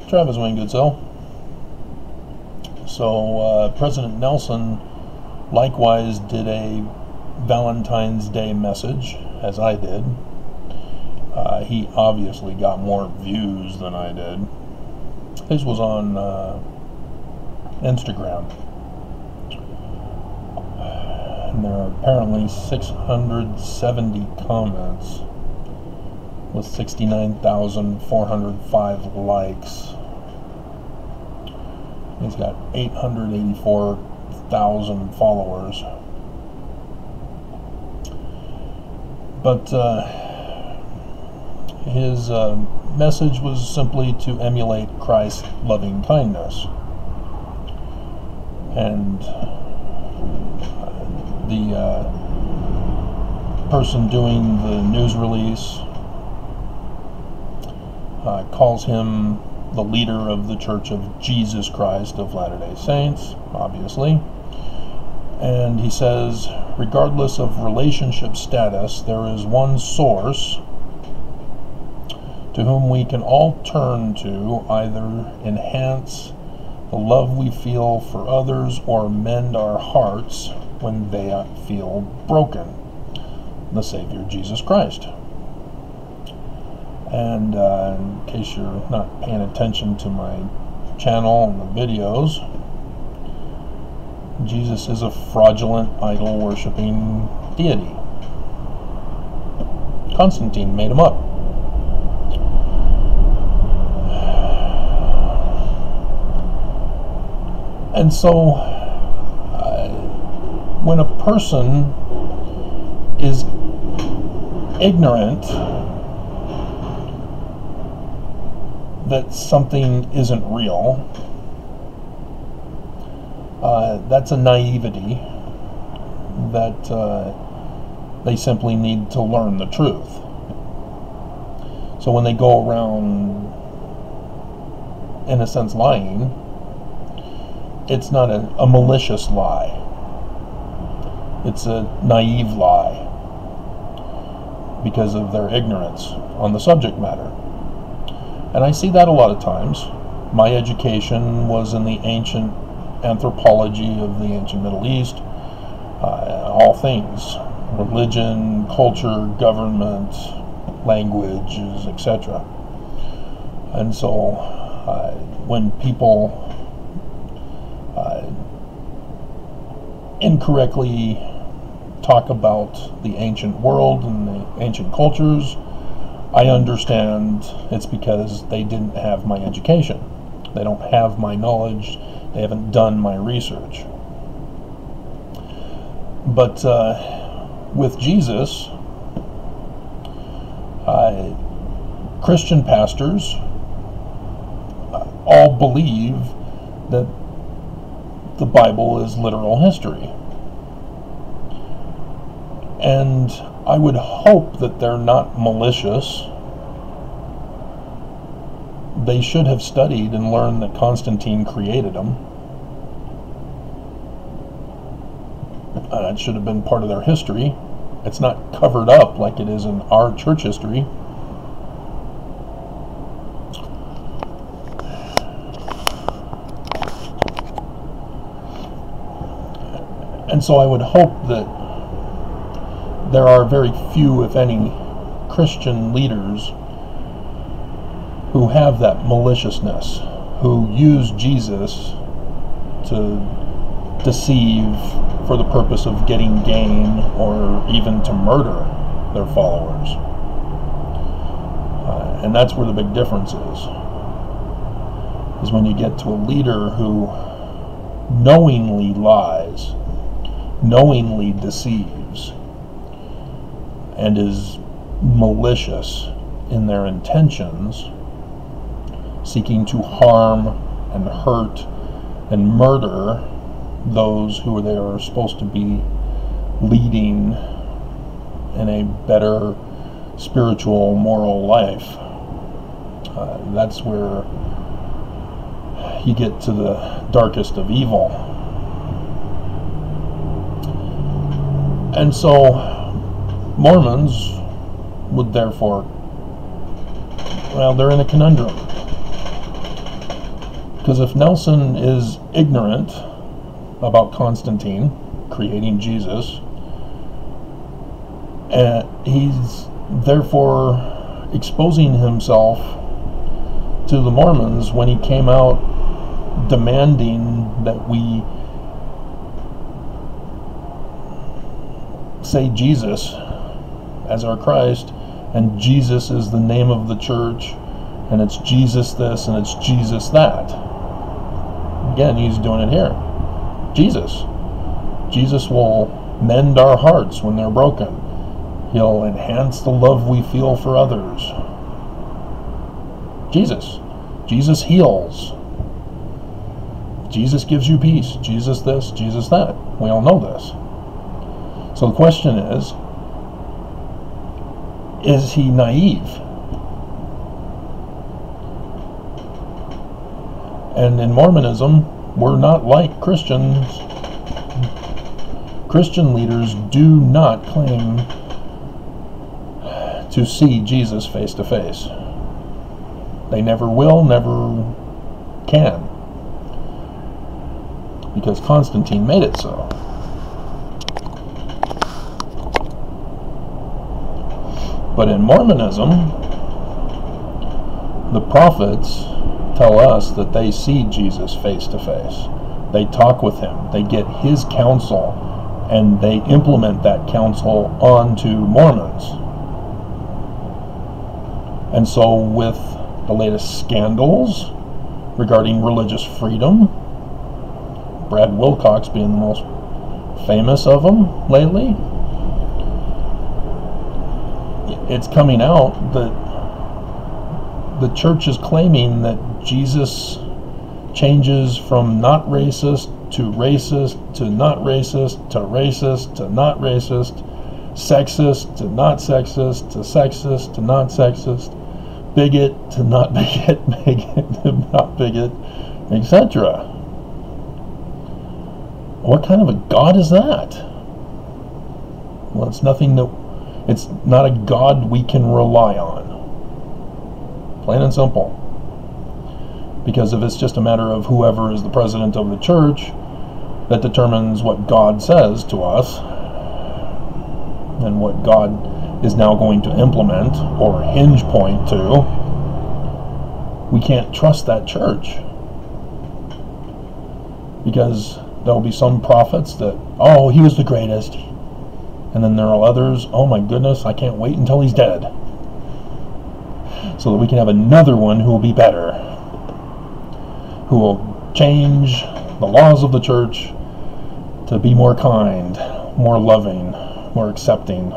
Travis Wayne Goodsell. So President Nelson likewise did a Valentine's Day message, as I did. He obviously got more views than I did. His was on Instagram. And there are apparently 670 comments with 69,405 likes. He's got 884,000 followers. But his message was simply to emulate Christ's loving kindness. And the person doing the news release calls him the leader of the Church of Jesus Christ of Latter-day Saints, obviously. And he says, regardless of relationship status, there is one source to whom we can all turn to, either enhance the love we feel for others or mend our hearts when they feel broken. The Savior, Jesus Christ. And in case you're not paying attention to my channel and the videos, Jesus is a fraudulent, idol-worshipping deity. Constantine made him up. And so, when a person is ignorant that something isn't real, that's a naivety that they simply need to learn the truth. So when they go around, in a sense, lying, it's not a malicious lie. It's a naive lie because of their ignorance on the subject matter. And I see that a lot of times. My education was in the ancient anthropology of the ancient Middle East, all things, religion, culture, government, languages, etc. And so when people incorrectly talk about the ancient world and the ancient cultures, I understand it's because they didn't have my education. They don't have my knowledge. They haven't done my research. But with Jesus, Christian pastors all believe that the Bible is literal history. And I would hope that they're not malicious. They should have studied and learned that Constantine created them. It should have been part of their history. It's not covered up like it is in our church history. And so I would hope that there are very few, if any, Christian leaders who have that maliciousness, who use Jesus to deceive for the purpose of getting gain or even to murder their followers. And that's where the big difference is when you get to a leader who knowingly lies, knowingly deceives, and is malicious in their intentions, seeking to harm and hurt and murder those who they are supposed to be leading in a better spiritual, moral life. That's where you get to the darkest of evil. And so Mormons would therefore, well, they're in a conundrum. Because if Nelson is ignorant about Constantine creating Jesus, and he's therefore exposing himself to the Mormons when he came out demanding that we say Jesus as our Christ, and Jesus is the name of the church, and it's Jesus this and it's Jesus that. Again, he's doing it here. Jesus will mend our hearts when they're broken. He'll enhance the love we feel for others. Jesus heals. Jesus gives you peace. Jesus this, Jesus that. We all know this. So the question is he naive? And in Mormonism, we're not like Christians. Christian leaders do not claim to see Jesus face to face. They never will, never can. Because Constantine made it so. But in Mormonism, the prophets tell us that they see Jesus face to face. They talk with him. They get his counsel, and they implement that counsel onto Mormons. And so with the latest scandals regarding religious freedom, Brad Wilcox being the most famous of them lately, it's coming out that the church is claiming that Jesus changes from not racist to racist to not racist to racist to not racist, sexist to not sexist to sexist to not sexist, bigot to not bigot, bigot to not bigot, etc. What kind of a God is that? Well, it's not a God we can rely on. Plain and simple. Because if it's just a matter of whoever is the president of the church that determines what God says to us and what God is now going to implement or hinge point to, we can't trust that church. Because there'll be some prophets that, oh, he was the greatest. And then there are others, oh my goodness, I can't wait until he's dead, so that we can have another one who will be better, who will change the laws of the church to be more kind, more loving, more accepting.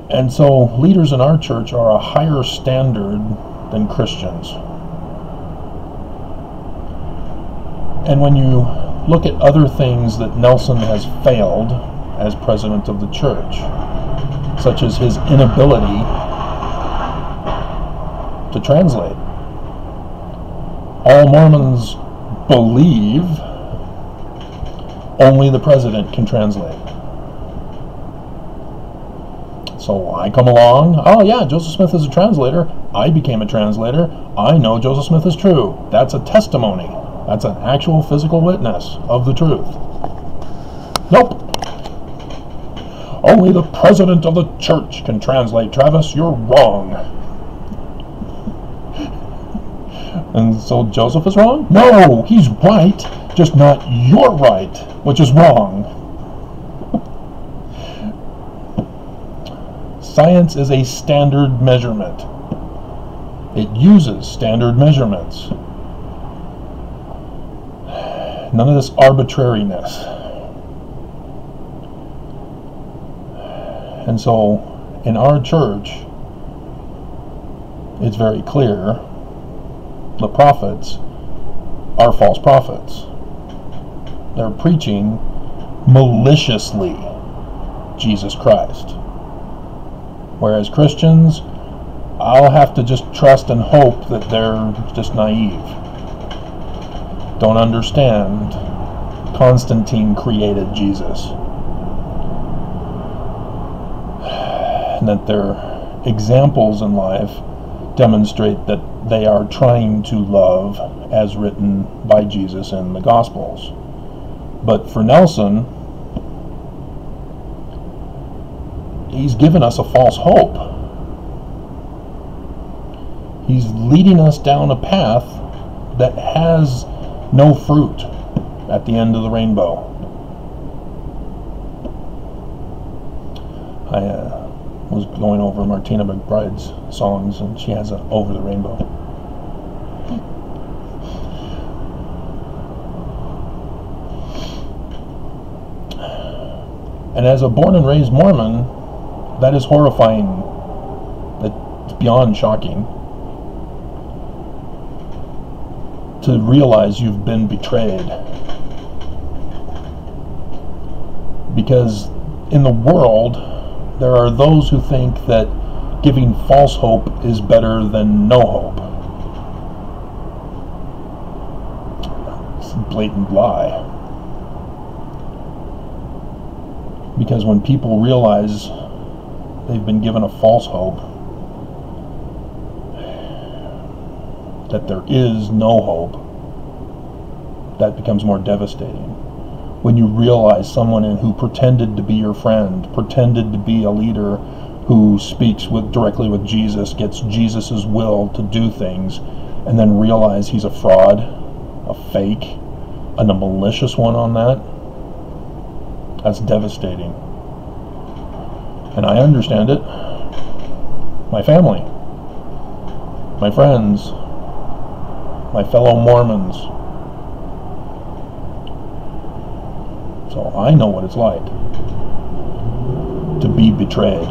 And so leaders in our church are a higher standard than Christians. And when you look at other things that Nelson has failed as president of the church, such as his inability to translate. All Mormons believe only the president can translate. So I come along, oh yeah, Joseph Smith is a translator. I became a translator. I know Joseph Smith is true. That's a testimony. That's an actual physical witness of the truth. Nope. Only the president of the church can translate. Travis, you're wrong. And so Joseph is wrong? No, he's right, just not you're right, which is wrong. Science is a standard measurement. It uses standard measurements. None of this arbitrariness. And so, in our church, it's very clear the prophets are false prophets. They're preaching maliciously Jesus Christ. Whereas Christians, I'll have to just trust and hope that they're just naive. Don't understand Constantine created Jesus. And that their examples in life demonstrate that they are trying to love as written by Jesus in the Gospels. But for Nelson, he's given us a false hope. He's leading us down a path that has no fruit at the end of the rainbow. I was going over Martina McBride's songs, and she has an Over the Rainbow. And as a born and raised Mormon, that is horrifying. That's beyond shocking. To realize you've been betrayed. Because in the world, there are those who think that giving false hope is better than no hope. It's a blatant lie. Because when people realize they've been given a false hope, that there is no hope, that becomes more devastating. When you realize someone who pretended to be your friend, pretended to be a leader who speaks directly with Jesus, gets Jesus' will to do things, and then realize he's a fraud, a fake, and a malicious one on that, that's devastating. And I understand it. My family, my friends, my fellow Mormons. So I know what it's like to be betrayed.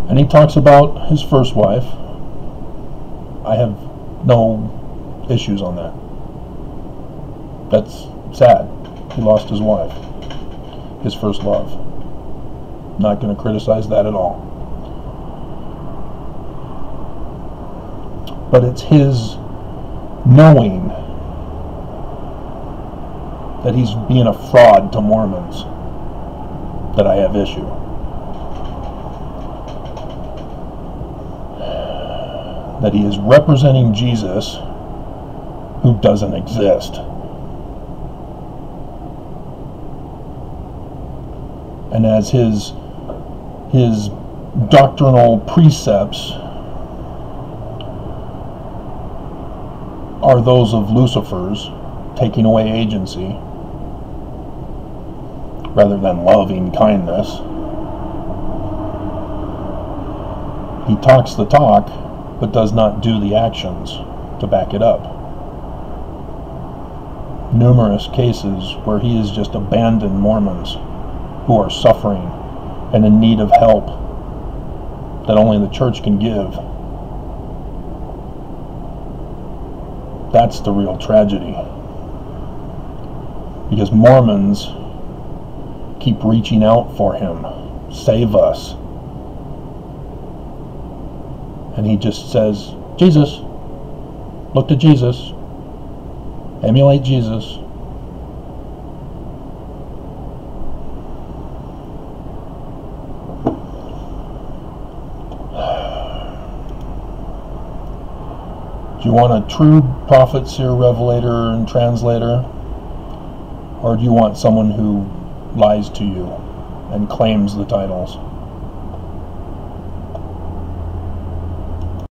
And he talks about his first wife. I have no issues on that. That's sad. He lost his wife, his first love. Not going to criticize that at all. But it's his knowing that he's being a fraud to Mormons that I have issue. That he is representing Jesus who doesn't exist. And as his doctrinal precepts are those of Lucifer's, taking away agency rather than loving kindness. He talks the talk, but does not do the actions to back it up. Numerous cases where he has just abandoned Mormons who are suffering and in need of help that only the church can give. That's the real tragedy. Because Mormons keep reaching out for him. Save us. And he just says, Jesus. Look to Jesus. Emulate Jesus. Do you want a true prophet, seer, revelator, and translator? Or do you want someone who lies to you and claims the titles?